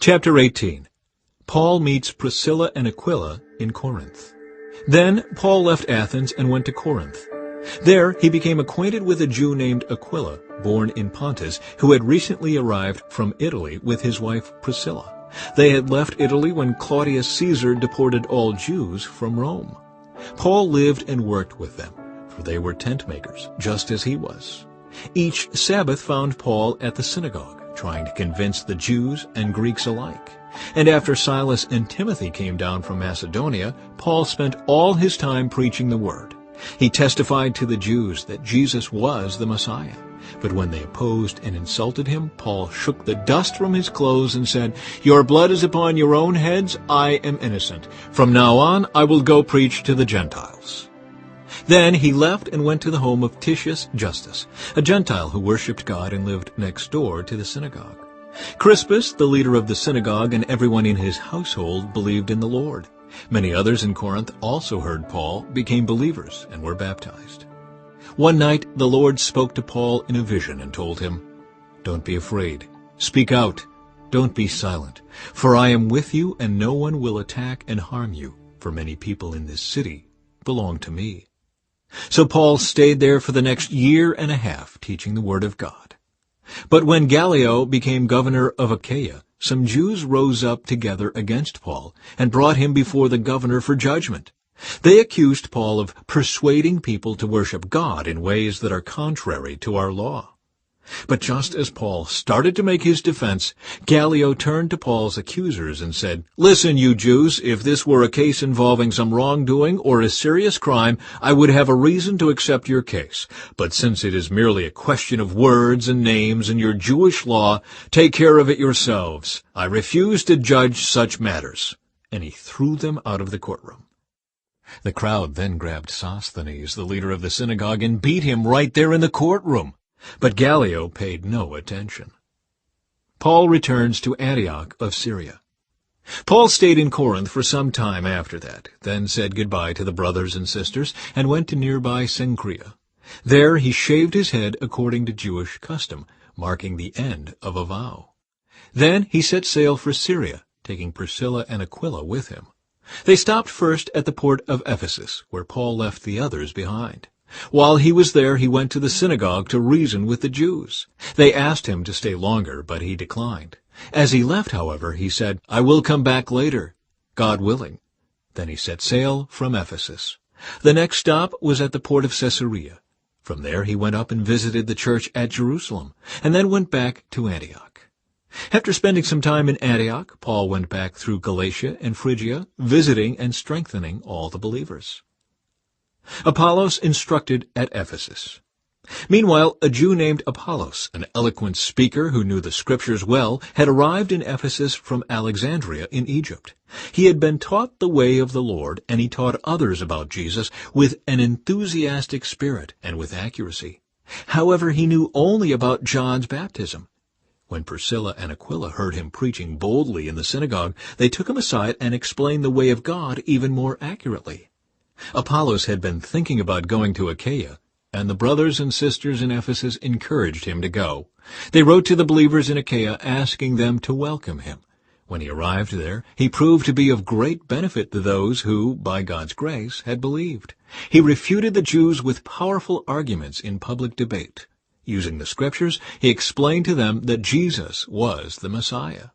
Chapter 18. Paul meets Priscilla and Aquila in Corinth. Then Paul left Athens and went to Corinth. There he became acquainted with a Jew named Aquila, born in Pontus, who had recently arrived from Italy with his wife Priscilla. They had left Italy when Claudius Caesar deported all Jews from Rome. Paul lived and worked with them, for they were tent makers, just as he was. Each Sabbath found Paul at the synagogue, trying to convince the Jews and Greeks alike. And after Silas and Timothy came down from Macedonia, Paul spent all his time preaching the word. He testified to the Jews that Jesus was the Messiah. But when they opposed and insulted him, Paul shook the dust from his clothes and said, "Your blood is upon your own heads. I am innocent. From now on I will go preach to the Gentiles." Then he left and went to the home of Titius Justus, a Gentile who worshipped God and lived next door to the synagogue. Crispus, the leader of the synagogue, and everyone in his household believed in the Lord. Many others in Corinth also heard Paul, became believers, and were baptized. One night the Lord spoke to Paul in a vision and told him, "Don't be afraid. Speak out. Don't be silent. For I am with you, and no one will attack and harm you, for many people in this city belong to me." So Paul stayed there for the next year and a half, teaching the word of God. But when Gallio became governor of Achaia, some Jews rose up together against Paul and brought him before the governor for judgment. They accused Paul of persuading people to worship God in ways that are contrary to our law. But just as Paul started to make his defense, Gallio turned to Paul's accusers and said, "Listen, you Jews, if this were a case involving some wrongdoing or a serious crime, I would have a reason to accept your case. But since it is merely a question of words and names in your Jewish law, take care of it yourselves. I refuse to judge such matters." And he threw them out of the courtroom. The crowd then grabbed Sosthenes, the leader of the synagogue, and beat him right there in the courtroom. But Gallio paid no attention. Paul returns to Antioch of Syria. Paul stayed in Corinth for some time after that, then said goodbye to the brothers and sisters, and went to nearby Cenchrea. There he shaved his head according to Jewish custom, marking the end of a vow. Then he set sail for Syria, taking Priscilla and Aquila with him. They stopped first at the port of Ephesus, where Paul left the others behind. While he was there, he went to the synagogue to reason with the Jews. They asked him to stay longer, but he declined. As he left, however, he said, "I will come back later, God willing." Then he set sail from Ephesus. The next stop was at the port of Caesarea. From there he went up and visited the church at Jerusalem, and then went back to Antioch. After spending some time in Antioch, Paul went back through Galatia and Phrygia, visiting and strengthening all the believers. Apollos instructed at Ephesus. Meanwhile, a Jew named Apollos, an eloquent speaker who knew the Scriptures well, had arrived in Ephesus from Alexandria in Egypt. He had been taught the way of the Lord, and he taught others about Jesus with an enthusiastic spirit and with accuracy. However, he knew only about John's baptism. When Priscilla and Aquila heard him preaching boldly in the synagogue, they took him aside and explained the way of God even more accurately. Apollos had been thinking about going to Achaia, and the brothers and sisters in Ephesus encouraged him to go. They wrote to the believers in Achaia asking them to welcome him. When he arrived there, he proved to be of great benefit to those who, by God's grace, had believed. He refuted the Jews with powerful arguments in public debate. Using the Scriptures, he explained to them that Jesus was the Messiah.